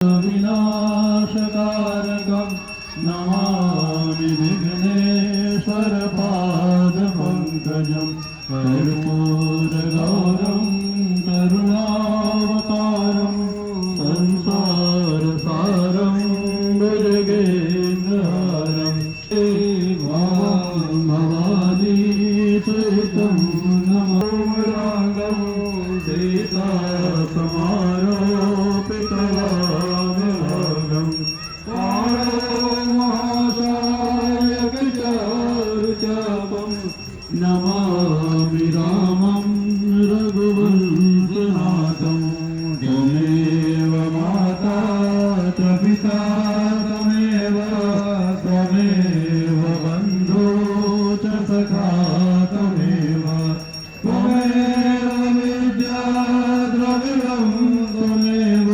विनाशकारकं नमामि विघ्नेश्वरपादपङ्कजं कर्पूरगौरं करुणावतारं संसारसारं भुजगेन्द्रहारं भवानी चैतं नमो रागं सीतासमारोपितवागं महाशायकचारुचापं नमामि रामं रघुवंशनाथं त्वमेव माता च पिता त्वमेव बन्धो च सखा त्वमेव विद्या द्रविणं त्वमेव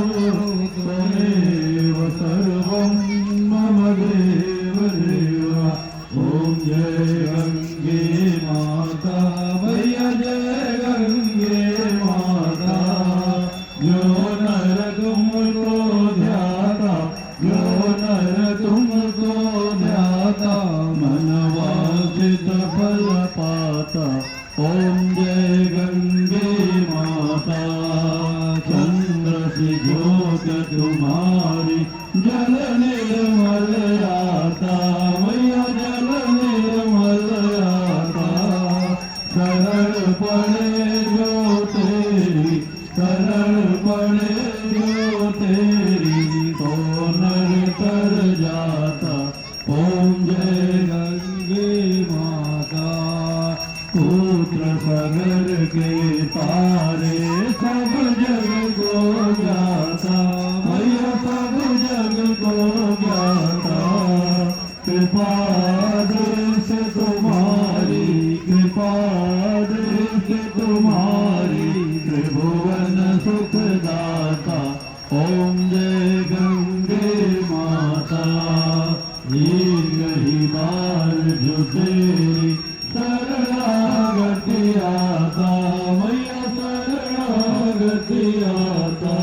सर्वं मम देव देव। ॐ जय गंगे माता मैया जय गंगे माता जो नर तुमको ध्याता जो नर तुमको ध्याता मन वांछित फल पाता। ओम जय गंगे माता चंद्र से ज्योत तुम्हारी जल निर्मल आता मैया जल निर्मल आता शरण पड़े जो तेरी शरण पड़े जो तेरी तो नर तर जाता। ओम जय गंगे माता पुत्र सागर के तारे सब जग को ज्ञाता मैया सब जग को ज्ञाता। कृपा दृष्ट तुम्हारी कृपा दृष्ट तुम्हारी त्रिभुवन सुखदाता। ओम जय गंगे माता ही बार जो तेरी शरणागति आता मैया शरणागति आता।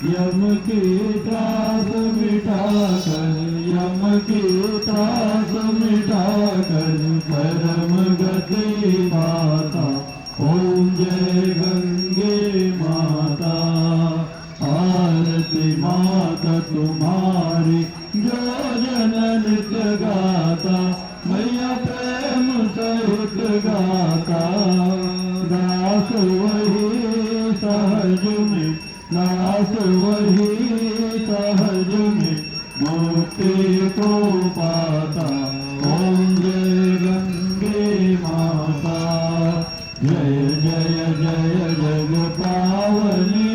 यम की त्रास मिटाकर यम की त्रास मिटाकर परम गति पाता। ओम जय गंगे माता आरती माता तुम्हारी जो जन नित्य गाता मैया प्रेम सहित गाता। दास वही सहज में दास वही सहज में मुक्ति को पाता। ओम जय गंगे माता जय जय जय जग पावनी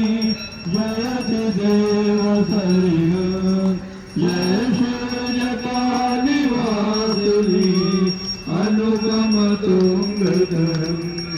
जयति देव सरिग जय शिव जटानिवासिनी अनुपम तुंगधर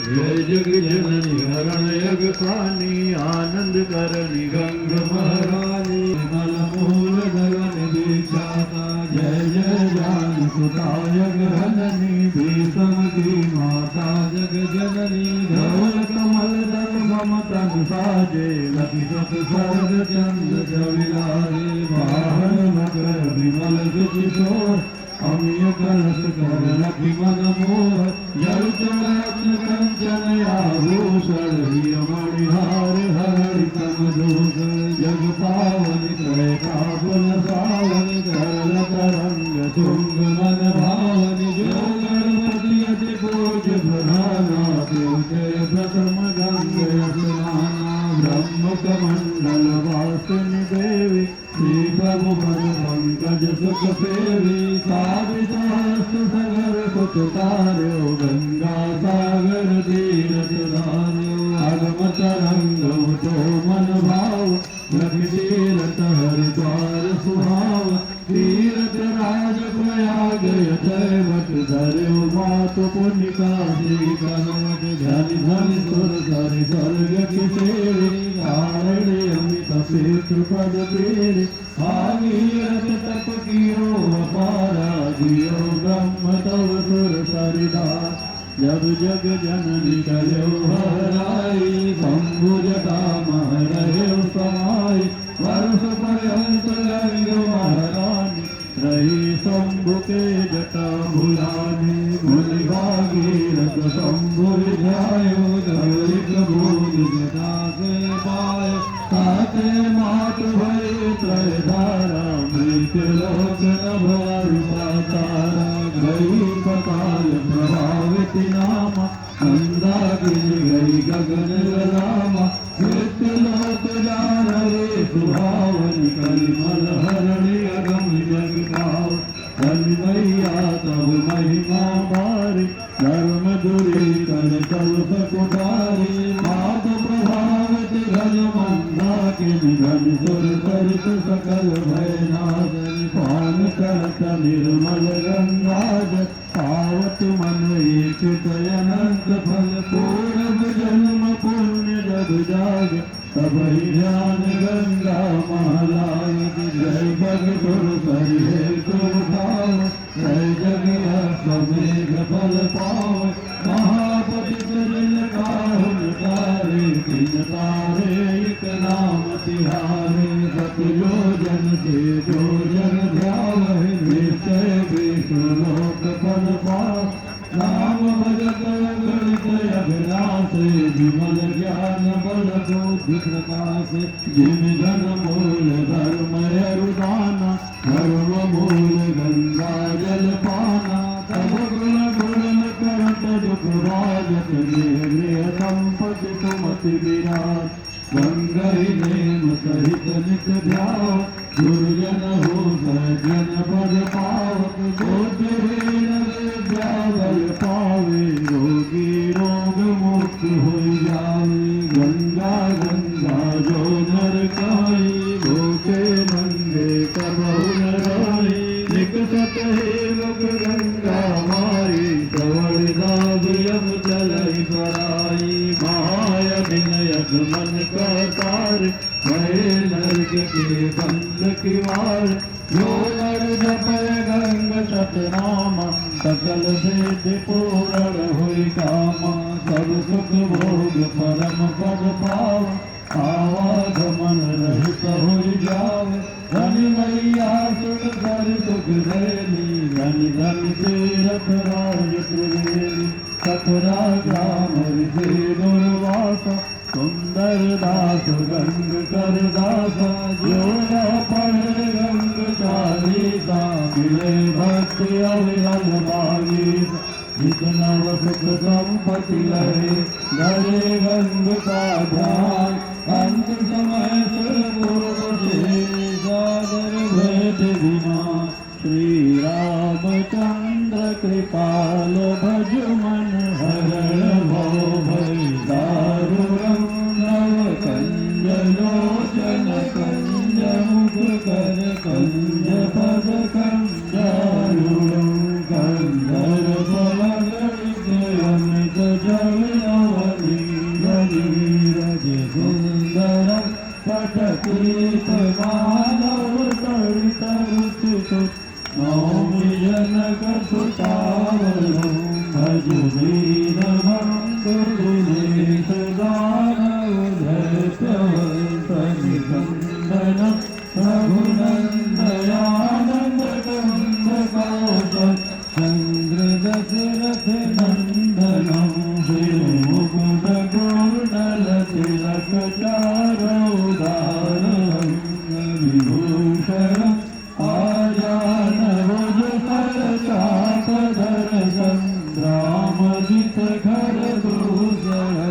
जय जग जननी हरण यग पानी आनंद करणी गंग महारानी मल मूल गगन विख्याता जय जय जान सुता यग हननी भीषम की माता जग जननी धवल कमल दल ममतन साजे लखी सत सर्ग चंद जविलारे वाहन मकर विमल किशोर अमीय कलश कर लखी मन मोह जलत रत्न कंचन आभूषण मणिहार हरितम दूत जग पावन त्रय काबुल सावन करल तरंग तुंग मन भावन जो गणपति अति पूज प्रधाना त्योते प्रथम गंग स्नाना ब्रह्म कमंडल वासिनी देवी श्री प्रभु पद पंकज सुख सेवी सावितास्त सगर सुत तार्यो गंगा सागर तीरथ धार्यो अगम तरंग तो मन भाव लखि तीरथ हरिद्वार सुहाव तीरथ राज प्रयाग जय वट धर्यो मातु पुण्यका श्री कनवट धनि धनि सुर धरि स्वर्ग की सेवी कारणे अमित पितृ पद पेरे भागीरथ तप कियो अपारा दियो ब्रह्म तव सुर सरिदार जब जग जननी करो हराई शंभु जटा मह रहे समाई वर्ष पर्यंत गंग महारानी रही शंभु के जटा भुलानी मुनि भागीरथ शंभु ध्यायो धरिक भूल जटा से पाए ताते मात भय त्रय धारा मृत्यु लोक न भय पातारा गई पताल प्रभावित नामा मंदाकिनी गई गगन रामा मृत्यु लोक जान रे सुहावनी कलिमल हरणी अगम जग पाव मैया तब महिमा भारी धर्म दूरी कर चल सकुटारी मात प्रभावित घन मंदाकिनी घन सुर सरित सकल भयनाशनि पान करत निर्मल गंगाज पावत मन एक अनंत फल पूर्व जन्म पुण्य जब जाग तब ही ध्यान गंगा महालाय जय भगतुर हरि तुम भाव जय जगिया समेघ फल पाव महापति चरण काहुन तारे तिन तारे एक नाम तिहारे सत योजन से जोजन ध्यावहि निश्चय विष्णु लोक फल पाव नाम भजत गणित अभिलाष विमल ज्ञान बल बुद्धि प्रकाश जिम धन मूल धर्म अरुदाना धर्म मूल गंगा जल पाना तब गुण गुण करत दुख राजत गृह संपत्ति सुमति विराज गंगई नेम सहित नित ध्याव दुर्जन हो सज्जन पद पावत गोचरीन विद्या बल पावे रोगी रोग मुक्त हो जावे गंगा गंगा जो नर काई भूखे नंगे कबहु न रोई निकटत हे मुख गंगा मारी श्रवण दाद यम चलई सराई महायज्ञ मन का तार भय नरक के बंद किवार जो नर जपय गंग सतनामा सकल सिद्धि पूर्ण हुई कामा सब सुख भोग परम पद पाव आवागमन रहित हुई जावे धनि मैया सुख कर सुख देली धनि धनि तीरथ राज त्रिवेणी कथरा ग्राम ऋषि दुर्वासा सुंदर दास गंग कर दासा जोड़ा पढ़े गंग चालीसा मिले भक्ति अविरल बागीसा जितना सुख संपत्ति लहे धरे गंग का ध्यान अंत समय सुर पूर्व से सागर भेद बिना श्री रामचंद्र कृपाल भज मन हरण भव भय दारुणं नव कंज लोचन कंज मुख कर कंज पद कंजारुणं कंधर बलगणित अमित जल नवनीर नीरज सुंदरं पटकीत मानव तड़ित रुचित नौमि जनक सुतावलं भज दीन बंधु दिनेश दानव धैर्यवंतनि कंदन रघुनंदयानंद कंद कौशल चंद्र दशरथ नंदनं शिरोमुकुट गौर्णल तिलक चारुदारं विभूषणम् आजानवज कर चापधर संग्राम जित घर दूसर